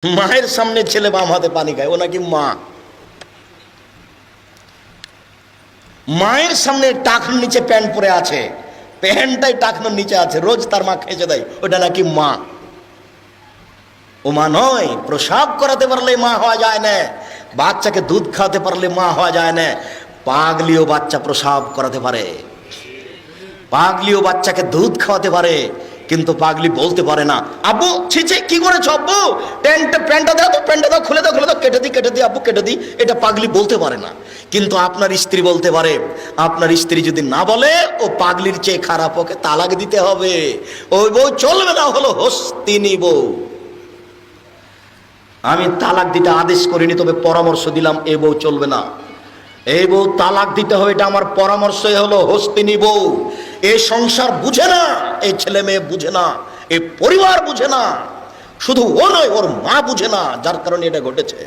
মায়ের সামনে ছেলে বাম হাতে পানি খায়, ও নাকি মা। মায়ের সামনে টাকনোর নিচে প্যান্ট পরে আছে, প্যান্টটাই টাকনোর নিচে আছে, রোজ তার মা খেঁচে দেয়, ওটা নাকি মা। ও মা নয়। প্রসাব করাতে পারলে মা হওয়া যায় না, বাচ্চাকে দুধ খাওয়াতে পারলে মা হওয়া যায় না। পাগলিও বাচ্চা প্রসাব করাতে পারে, পাগলিও বাচ্চাকে দুধ খাওয়াতে পারে, কিন্তু পাগলি বলতে পারে না আব্বু ছিছে কি করেছো আব্বু, প্যান্টটা দাও তো, প্যান্টটা দাও, খুলে দাও, খুলে দাও, কেটে দিই আব্বু, কেটে দিই। এটা পাগলি বলতে পারে না। কিন্তু আপনার স্ত্রী বলতে পারে। আপনার স্ত্রী যদি না বলে, ও পাগলির চেয়ে খারাপ, ওকে তালাক দিতে হবে। ওই বউ চলবে না, হলো হস্তিনী বউ। আমি তালাক দিতে আদেশ করিনি, তবে পরামর্শ দিলাম, এ বউ চলবে না, এই বউ তালাক দিতে হবে, এটা আমার পরামর্শ। হলো হস্তিনী বউ। এই সংসার বুঝে না, এই ছেলে মেয়ে বুঝে না, এই পরিবার বুঝে না, শুধু ও নয়, ওর মা বুঝে না, যার কারণে এটা ঘটেছে।